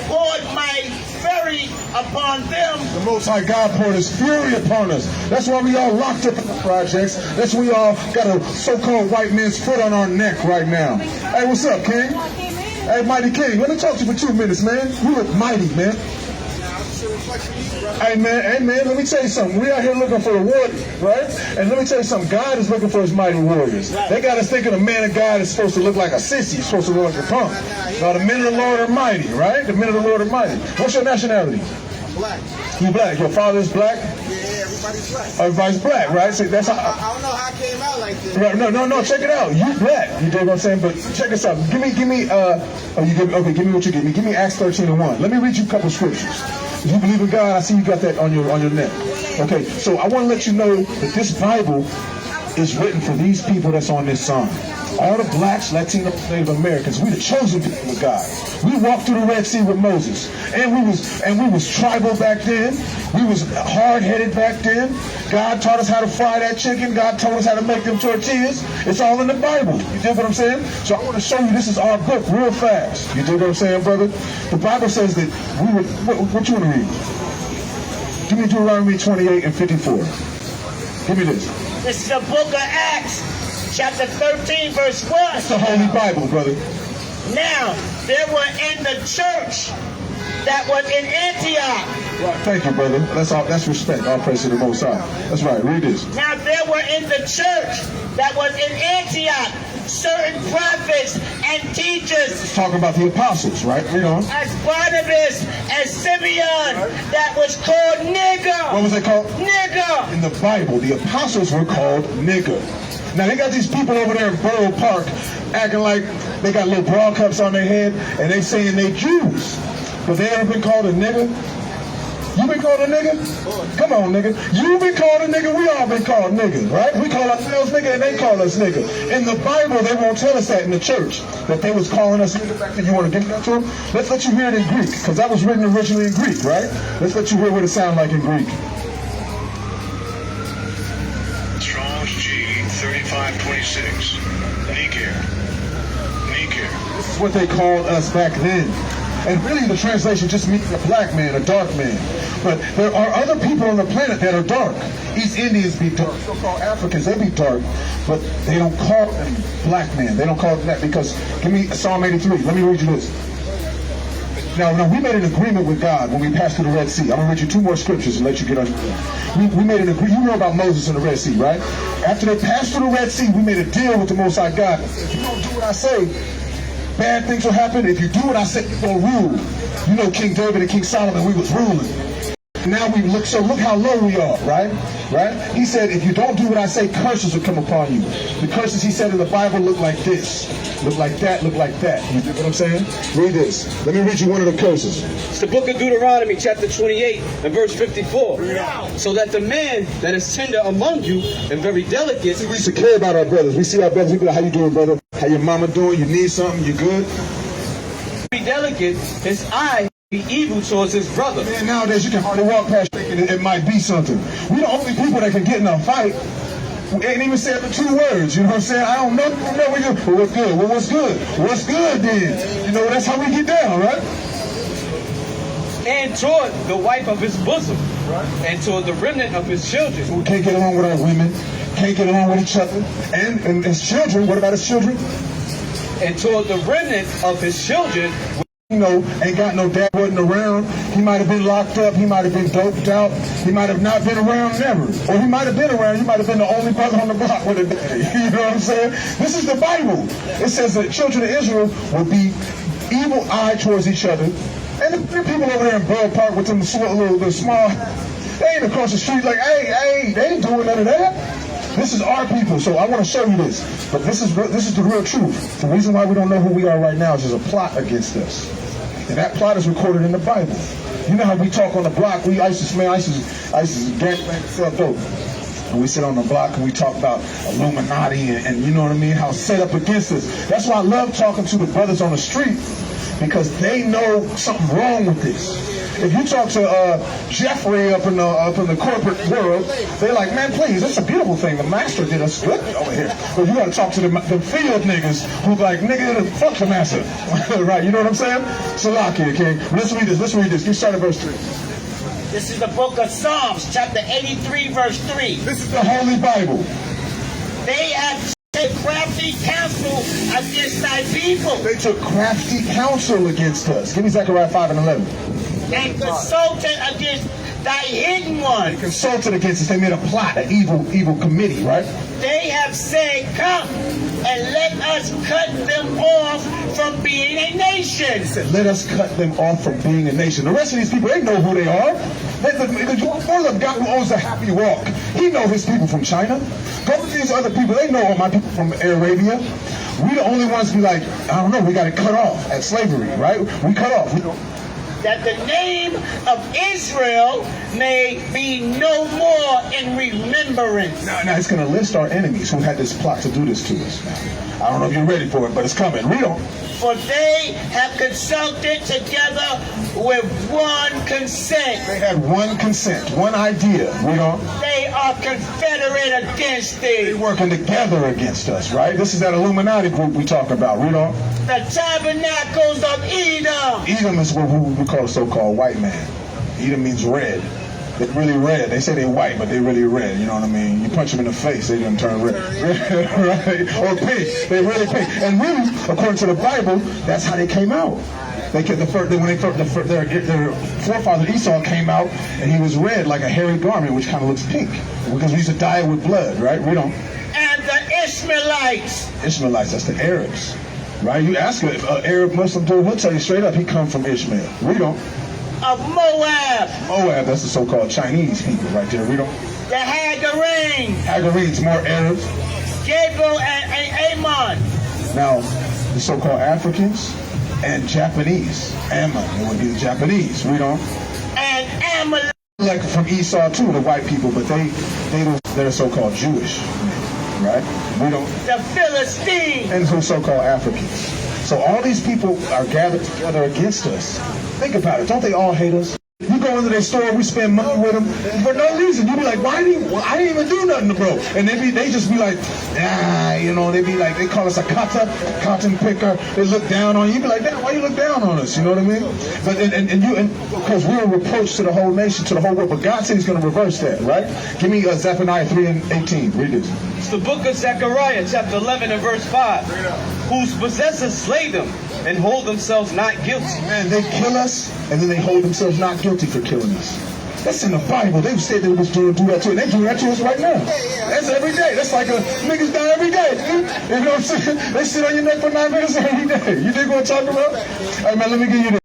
poured my fury upon them. The Most High God poured His fury upon us. That's why we all locked up in the projects. That's why we all got a so-called white man's foot on our neck right now. Hey, what's up, King? Hey, Mighty King, let me talk to you for 2 minutes, man. You look mighty, man. Hey man, let me tell you something. We out here looking for the warriors, right? And let me tell you something. God is looking for His mighty warriors. They got us thinking a man of God is supposed to look like a sissy. He's supposed to look like a punk. No, the men of the Lord are mighty, right? The men of the Lord are mighty. What's your nationality? I'm black. You black. Your father is black? Yeah, everybody's black. Everybody's black, right? So that's how. I don't know how I came out like this. Right, no. Check it out. You black. You dig what I'm saying? But check this out. Give me. Give me what you give me. Give me Acts 13:1. Let me read you a couple scriptures. If you believe in God, I see you got that on your neck. Okay, so I want to let you know that this Bible is written for these people that's on this sign. All the blacks, Latinos, Native Americans, we the chosen people of God. We walked through the Red Sea with Moses, and we was tribal back then. We was hard-headed back then. God taught us how to fry that chicken. God told us how to make them tortillas. It's all in the Bible. You dig what I'm saying? So I want to show you this is our book real fast. You dig what I'm saying, brother? The Bible says that we would. What you want to read? Give me Deuteronomy 28:54. Give me this. This is the book of Acts, chapter 13, verse 1. It's the Holy Bible, brother. Now, there were in the church that was in Antioch. Right. Thank you, brother. That's respect. All praise to the Most High. That's right. Read this. Now, there were in the church that was in Antioch certain prophets and teachers. It's talking about the apostles, right? Read on. As Barnabas and Simeon, that was called nigger. What was they called? Nigger. In the Bible, the apostles were called nigger. Now they got these people over there in Borough Park acting like they got little bra cups on their head and they saying they Jews. But they ever been called a nigger? You been called a nigga? Come on, nigga. You been called a nigga. We all been called niggas, right? We call ourselves nigga and they call us nigga. In the Bible, they won't tell us that in the church, that they was calling us nigga back then. You want to give that to them? Let's let you hear it in Greek, because that was written originally in Greek, right? Let's let you hear what it sounds like in Greek. Strong's G 3526. Niger. This is what they called us back then. And really the translation just means a black man, a dark man. But there are other people on the planet that are dark. East Indians be dark. So-called Africans, they be dark. But they don't call them black men. They don't call them that because, give me Psalm 83. Let me read you this. Now, we made an agreement with God when we passed through the Red Sea. I'm going to read you 2 more scriptures and let you get on. We made an agreement. You know about Moses and the Red Sea, right? After they passed through the Red Sea, we made a deal with the Most High God. If you don't do what I say, bad things will happen. If you do what I say, you're going to rule. You know King David and King Solomon, we was ruling. Now we look how low we are, right? He said, if you don't do what I say, curses will come upon you. The curses he said in the Bible look like this, look like that, look like that. You know what I'm saying? Read this. Let me read you one of the curses. It's the book of Deuteronomy, chapter 28, and verse 54. So that the man that is tender among you and very delicate. See, we used to care about our brothers. We see our brothers, we be like, how you doing, brother? How your mama doing? You need something? You good? Very delicate, his eye be evil towards his brother. Man, nowadays you can hardly walk past thinking it might be something. We the only people that can get in a fight. We ain't even said the 2 words, you know what I'm saying? I don't know what you. Well, what's good? Well, what's good? What's good then? You know, that's how we get down, right? And toward the wife of his bosom, right? And toward the remnant of his children. So we can't get along with our women, can't get along with each other. And his children, what about his children? And toward the remnant of his children. You know, ain't got no dad, wasn't around. He might have been locked up. He might have been doped out. He might have not been around never. Or he might have been around. He might have been the only brother on the block with a daddy. You know what I'm saying? This is the Bible. It says that children of Israel will be evil-eyed towards each other. And the people over there in Borough Park with them small, they ain't across the street like, hey, they ain't doing none of that. This is our people, so I want to show you this. But this is the real truth. The reason why we don't know who we are right now is there's a plot against us. And that plot is recorded in the Bible. You know how we talk on the block? We ISIS gangbang, sell dope. And we sit on the block and we talk about Illuminati and you know what I mean, how it's set up against us. That's why I love talking to the brothers on the street. because they know something wrong with this. If you talk to Jeffrey up in the corporate world, they're like, man, please, it's a beautiful thing. The master did us good over here. But you got to talk to the field niggas who like, nigga, fuck the master. Right, you know what I'm saying? Salakia, okay? Let's read this. You start at verse 3. This is the book of Psalms, chapter 83, verse 3. This is the Holy Bible. They have taken crafty counsel against thy people. They took crafty counsel against us. Give me Zechariah 5 and 11. And consulted against thy hidden ones. Consulted against us. They made a plot, an evil committee, right? They have said, come and let us cut them off from being a nation. He said, let us cut them off from being a nation. The rest of these people, they know who they are. One of the guy who owns the Happy Walk, he know his people from China. Go to these other people, they know all my people from Arabia. We the only ones be like, I don't know, we got to cut off at slavery, right? We cut off. We don't. That the name of Israel may be no more in remembrance. Now it's going to list our enemies who had this plot to do this to us. Now, I don't know if you're ready for it, but it's coming. Read on. For they have consulted together with one consent. They had one consent, one idea. Read on. They are confederate against thee. They're working together against us, right? This is that Illuminati group we talk about. Read on. The tabernacles of Edom. Edom is what we call a so-called white man. Edom means red. They're really red. They say they're white, but they're really red. You know what I mean? You punch them in the face, they didn't turn red. Right? Or pink. They're really pink. And really, according to the Bible, that's how they came out. Their forefather Esau came out, and he was red like a hairy garment, which kind of looks pink. Because we used to dye it with blood, right? Read on. And the Ishmaelites. Ishmaelites, that's the Arabs. Right? You ask an Arab Muslim dude, he'll tell you straight up he comes from Ishmael. Read on. Of Moab. Moab, that's the so-called Chinese people right there. Read on. The Hagarenes. Hagarenes, more Arabs. Gabriel and Ammon. Now, the so-called Africans and Japanese. Ammon, it would be the Japanese. Read on. And Amalek. Like from Esau too, the white people, but they're so-called Jewish. Right? Read on. The Philistines. And some so-called Africans. So all these people are gathered together against us. Think about it. Don't they all hate us? You go into their store, we spend money with them for no reason. You be like, I didn't even do nothing to bro. And they just be like, you know, they be like, they call us a cotton picker. They look down on you. You be like, damn, why you look down on us? You know what I mean? But because we're a reproach to the whole nation, to the whole world. But God said He's going to reverse that, right? Give me Zephaniah 3 and 18. Read this. It's the book of Zechariah, chapter 11 and verse 5. Whose possessors slay them and hold themselves not guilty. Man, they kill us and then they hold themselves not guilty for killing us. That's in the Bible. They said they was do that to us. They do that to us right now. That's every day. That's like niggas die every day, dude. You know what I'm saying? They sit on your neck for 9 minutes every day. You dig what I'm talking about? Hey man, let me give you this.